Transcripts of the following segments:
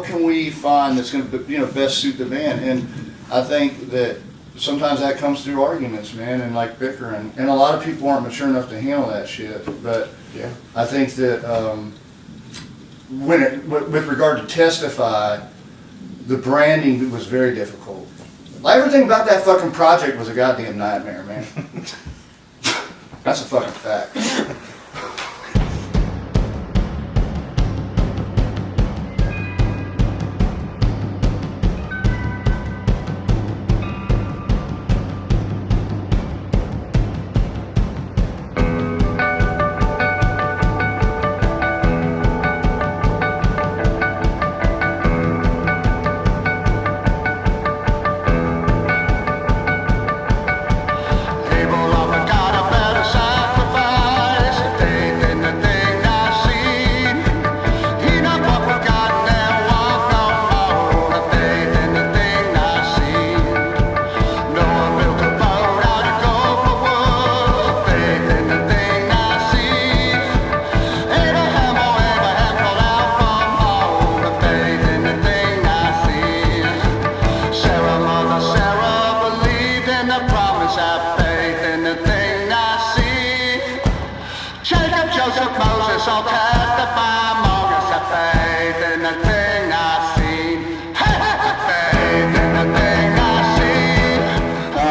can we find that's going to, best suit the band? And I think that sometimes that comes through arguments, man, and like bickering. And a lot of people aren't mature enough to handle that shit. But Yeah. I think that with regard to Testify, the branding was very difficult. Like, everything about that fucking project was a goddamn nightmare, man. That's a fucking fact.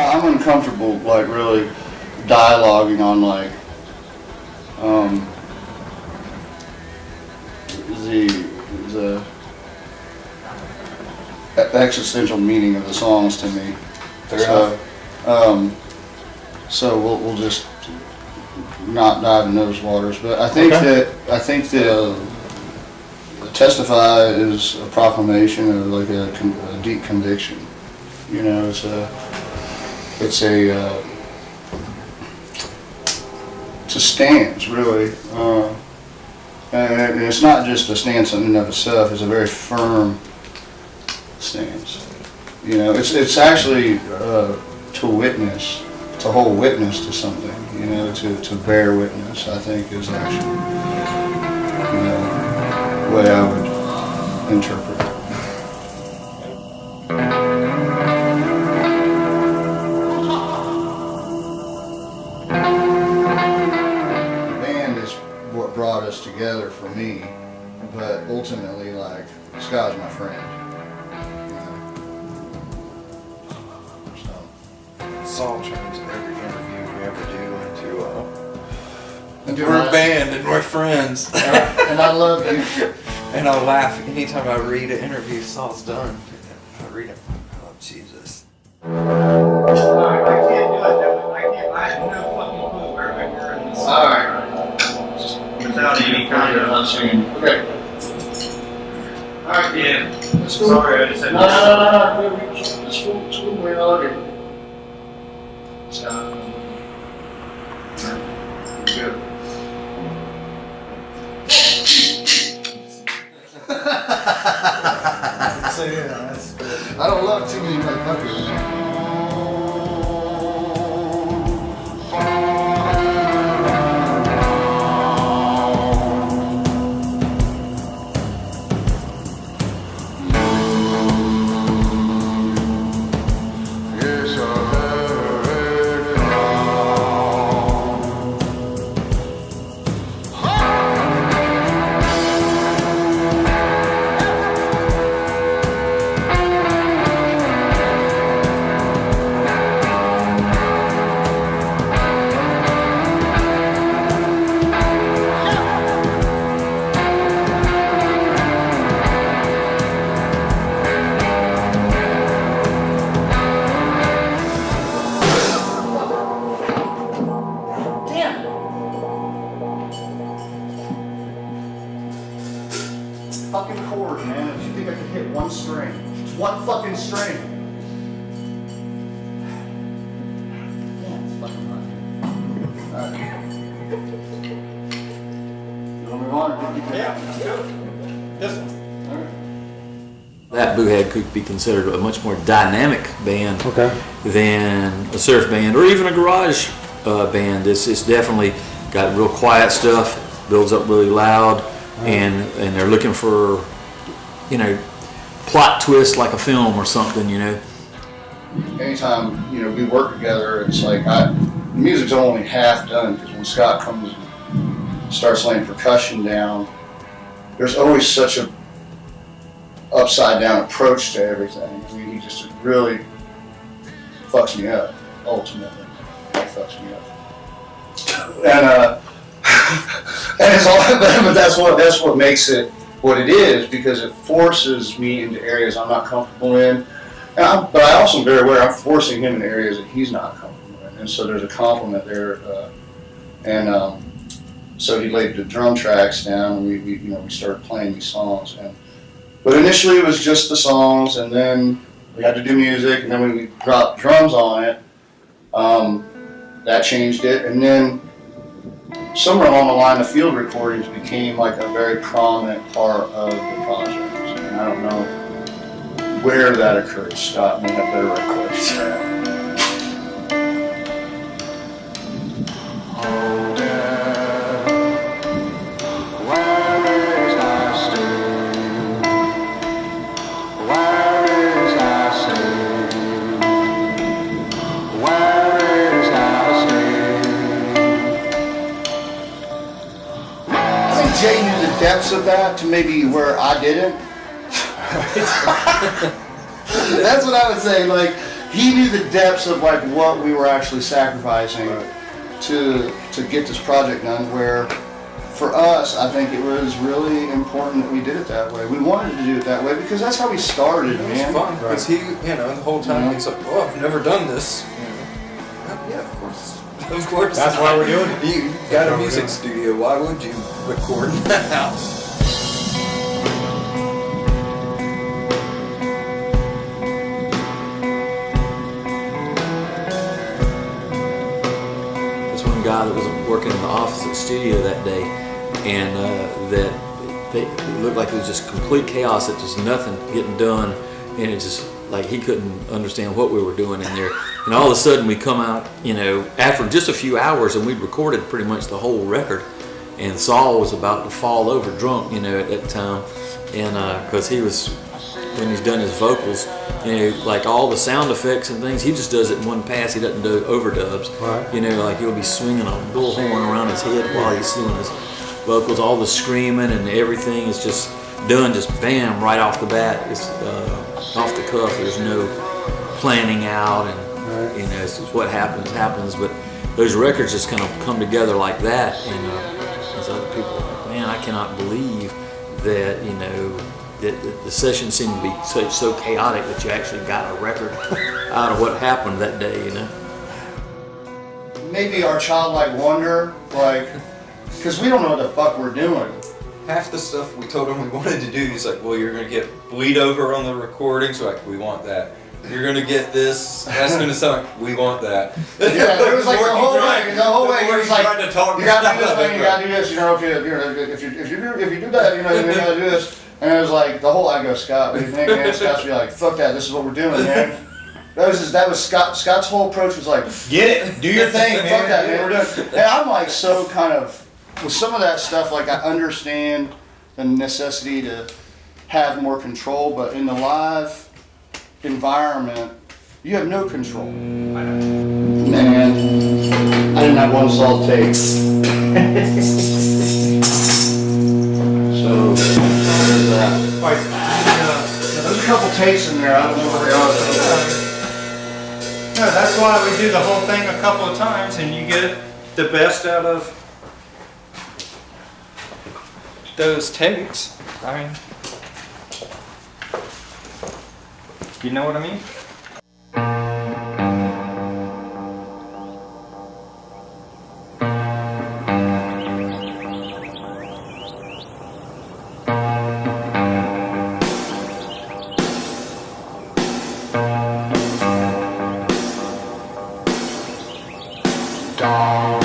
I'm uncomfortable, like, really dialoguing on, like, the existential meaning of the songs to me. So we'll just not dive in those waters. But I think that Testify is a proclamation of like a deep conviction. You know, it's a stance, really, and it's not just a stance in and of itself. It's a very firm stance. You know, it's actually to witness, to hold witness to something. You know, to bear witness, I think, is actually, the way I would interpret it. The band is what brought us together for me, but ultimately, like, Scott's my friend. Saul turns every interview we ever do into we're a band and we're friends. And I love you. And I'll laugh anytime I read an interview Saul's done. I read it. Oh, Jesus. I can't do it. I have no fucking clue where we were in this. Alright. Without any kind of Okay. Alright, yeah. let's go. Sorry, I just had No. It's cool, we're all good. Stop. Good. So yeah, that's good. I don't love too many motherfuckers. Fucking chord, man. If you think I can hit one string, it's one fucking string. Yeah, it's fucking hard. Alright. You want to move on or did you Yeah, let's go. This one. That Boo Hag could be considered a much more dynamic band than a surf band or even a garage band. It's definitely got real quiet stuff, builds up really loud, and they're looking for, plot twist like a film or something, you know. Anytime, you know, we work together, it's like, the music's only half done, because when Scott comes and starts laying percussion down, there's always such a upside down approach to everything. I mean, he just really fucks me up, ultimately. He fucks me up. And it's all, but that's what makes it what it is, because it forces me into areas I'm not comfortable in. But I also am very aware I'm forcing him in areas that he's not comfortable in, and so there's a compliment there. So he laid the drum tracks down, and we started playing these songs. But initially it was just the songs, and then we had to do music, and then when we dropped drums on it, that changed it, and then somewhere along the line, the field recordings became like a very prominent part of the project. And I don't know where that occurred. Scott may have better recollection of that. Jay knew the depths of that to maybe where I didn't. That's what I would say. Like, he knew the depths of like what we were actually sacrificing to get this project done. Where for us, I think it was really important that we did it that way. We wanted to do it that way because that's how we started, man. It was fun because he, the whole time he's like, "Oh, I've never done this." Yeah, of course. Of course. That's why we're doing it. You got a music studio. Why would you record in the house? There's one guy that was working in the office at the studio that day, and it looked like it was just complete chaos. That just nothing getting done, and it just like he couldn't understand what we were doing in there. And all of a sudden we come out, after just a few hours, and we'd recorded pretty much the whole record. And Saul was about to fall over drunk, at that time. And because he was, when he's done his vocals, like all the sound effects and things, he just does it in one pass. He doesn't do overdubs. Right. Like he'll be swinging a bullhorn around his head while he's doing his vocals. All the screaming and everything is just done, just bam, right off the bat. It's off the cuff. There's no planning out, and it's just what happens. But those records just kind of come together like that, and as other people are like, man, I cannot believe that that the session seemed to be so chaotic that you actually got a record out of what happened that day. Maybe our childlike wonder, like, because we don't know what the fuck we're doing. Half the stuff we told him we wanted to do, he's like, well, you're going to get bleed over on the recording, so like, we want that. You're going to get this, that's going to sound like, we want that. Yeah, it was like the whole way, he was like, you got to do this thing, you got to do this, if you do that, you got to do this. And it was like, I go, Scott, what do you think, man? Scott's be like, fuck that, this is what we're doing, man. That was Scott's whole approach was like, get it, do your thing, fuck that, man, we're doing. And I'm like so kind of, with some of that stuff, like I understand the necessity to have more control, but in the live environment, you have no control. Man, I didn't have one salt take. So, there's that. There's a couple takes in there, I don't know where they are though. No, that's why we do the whole thing a couple of times, and you get the best out of those takes. I mean, you know what I mean? Dog.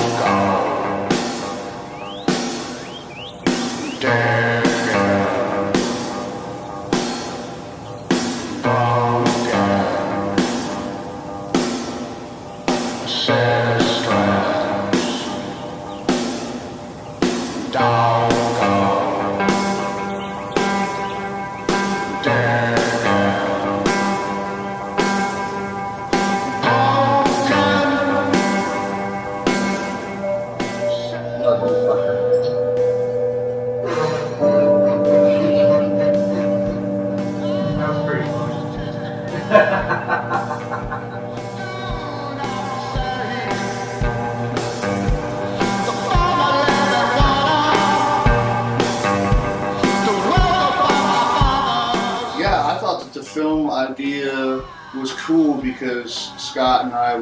idea was cool because Scott and I,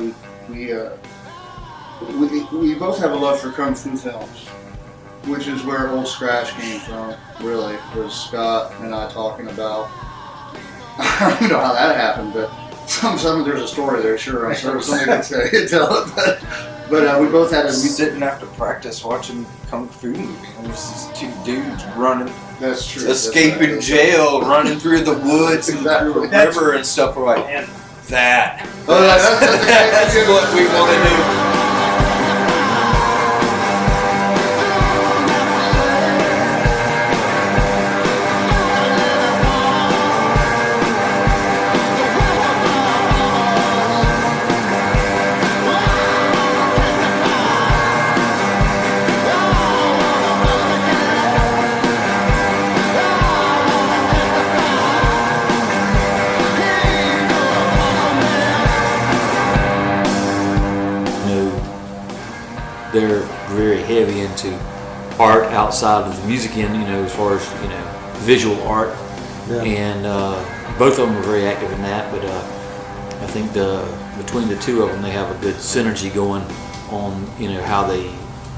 we both have a love for Kung Fu films, which is where Old Scratch came from, really, was Scott and I talking about, I don't know how that happened, but there's a story there, sure, I'm sure somebody could say, tell it, but we both had We didn't have to practice watching Kung Fu movies. There's these two dudes running, that's true. escaping That's jail, running through the woods and through a river and stuff. We're like, man, that's what we want to do. They're very heavy into art outside of the music end, as far as, visual art. Yeah. And both of them are very active in that, but I think between the two of them, they have a good synergy going on, how they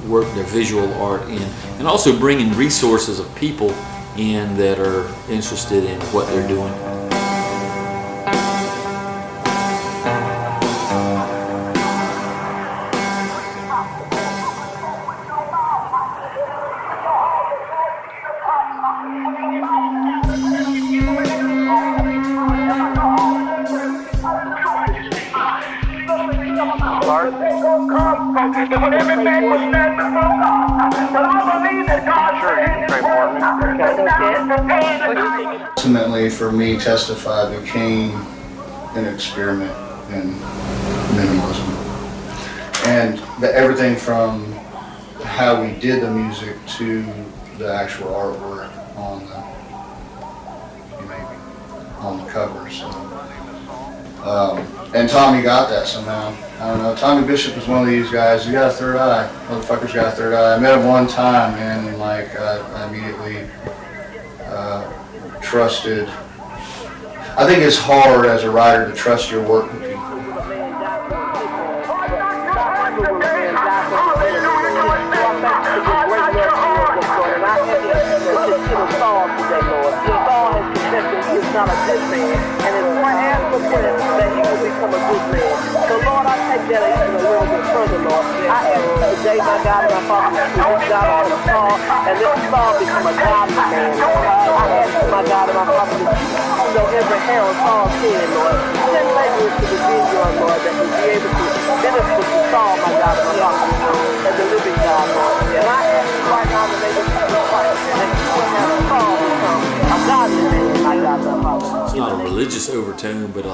work their visual art in, and also bringing resources of people in that are interested in what they're doing. Ultimately, for me, Testify became an experiment in minimalism. And everything from how we did the music to the actual artwork on the cover. So, and Tommy got that somehow. I don't know. Tommy Bishop is one of these guys. He got a third eye. Motherfucker's got a third eye. I met him one time, man, and I immediately trusted. I think it's hard as a writer to trust your work with people. He's not a good man, and it's my ask for prayer that he will become a good man. So Lord, I take that even a little bit further, Lord. I ask you today, my God, and my Father, to reach out on the Saul, and let Saul become a godly man. I ask you, my God, and my Father, to every hair on Saul's head, Lord. Send laborers to the vineyard, Lord, that will be able to minister to Saul, my God, and my Father, and the living God, Lord. And I ask you right now in the name of Jesus Christ, that you will have Saul become a godly man. It's not a religious overtone, but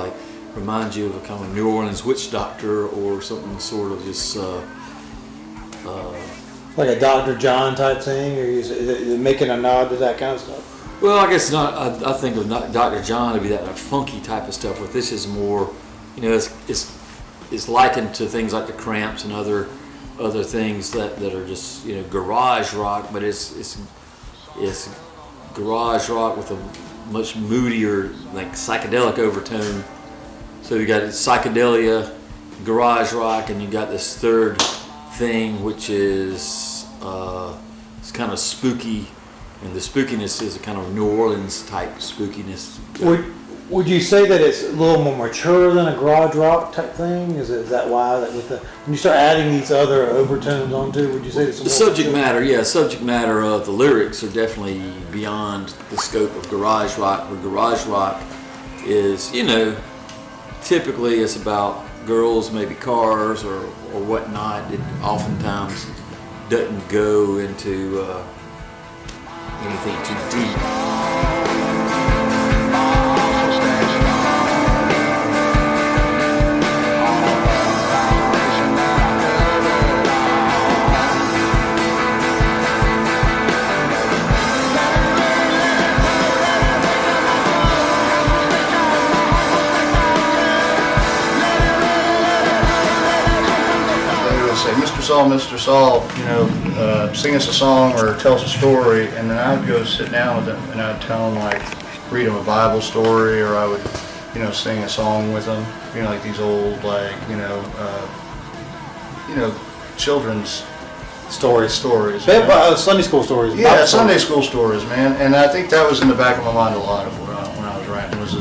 reminds you of a kind of New Orleans witch doctor or something sort of just like a Dr. John type thing, or is it making a nod to that kind of stuff? Well, I guess not. I think of Dr. John to be that funky type of stuff. But this is more, it's likened to things like the Cramps and other things that are just garage rock, but it's garage rock with a much moodier, like psychedelic overtone. So you got psychedelia, garage rock, and you got this third thing, which is it's kind of spooky, and the spookiness is a kind of New Orleans type spookiness. Would you say that it's a little more mature than a garage rock type thing? Is that why that when you start adding these other overtones onto, would you say it's the subject matter? Yeah, subject matter of the lyrics are definitely beyond the scope of garage rock. Where garage rock is, typically it's about girls, maybe cars or whatnot. It oftentimes doesn't go into anything too deep. Mr. Saul, sing us a song or tell us a story, and then I would go sit down with them and I'd tell them, read them a Bible story, or I would, you know, sing a song with them, you know, like these old, like, children's Stories. stories. Sunday school stories. Yeah, Bible Sunday stories. school stories, man. And I think that was in the back of my mind a lot of when I was writing, was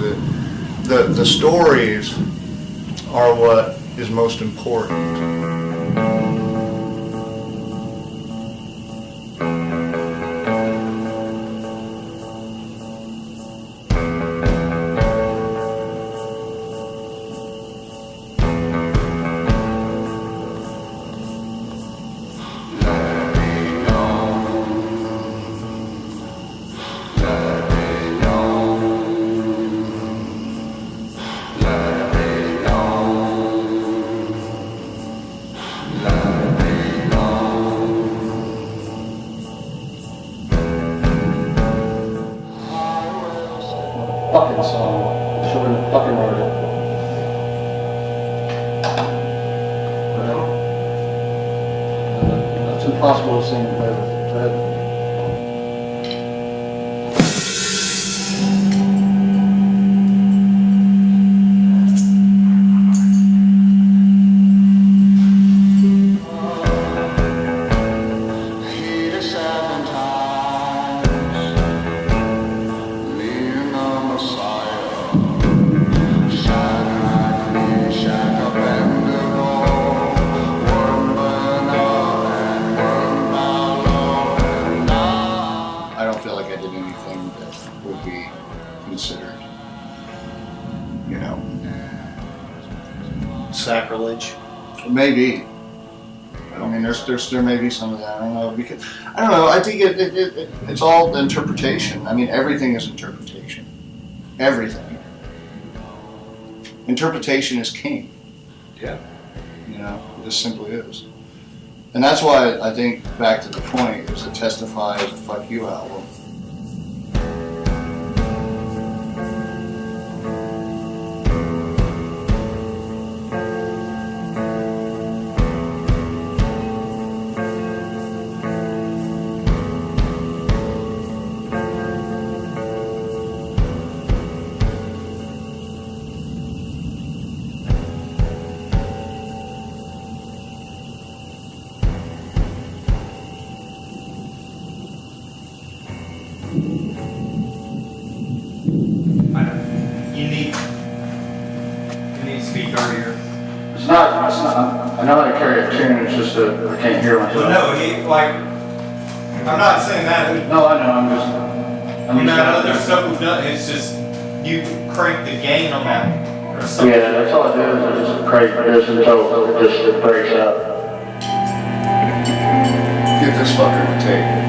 that the stories are what is most important. Fucking song. Should have fucking wrote it. That's impossible to sing better. I don't feel like I did anything that would be considered, you know, Sacrilege. maybe. I mean, there may be some of that. I don't know, because I don't know. I think it's all interpretation. I mean, everything is interpretation. Everything. Interpretation is king. Yeah. You know, it just simply is. And that's why I think, back to the point, is that Testify is a fuck you album. You need to speak earlier. It's not, I know how to carry a tune, it's just that I can't hear myself. Well, no, I'm not saying that. No, I know, I'm just. Other stuff we've done, it's just, you crank the gain on that or something. Yeah, that's all I do is I just crank this until it breaks up. Get this fucker to tape.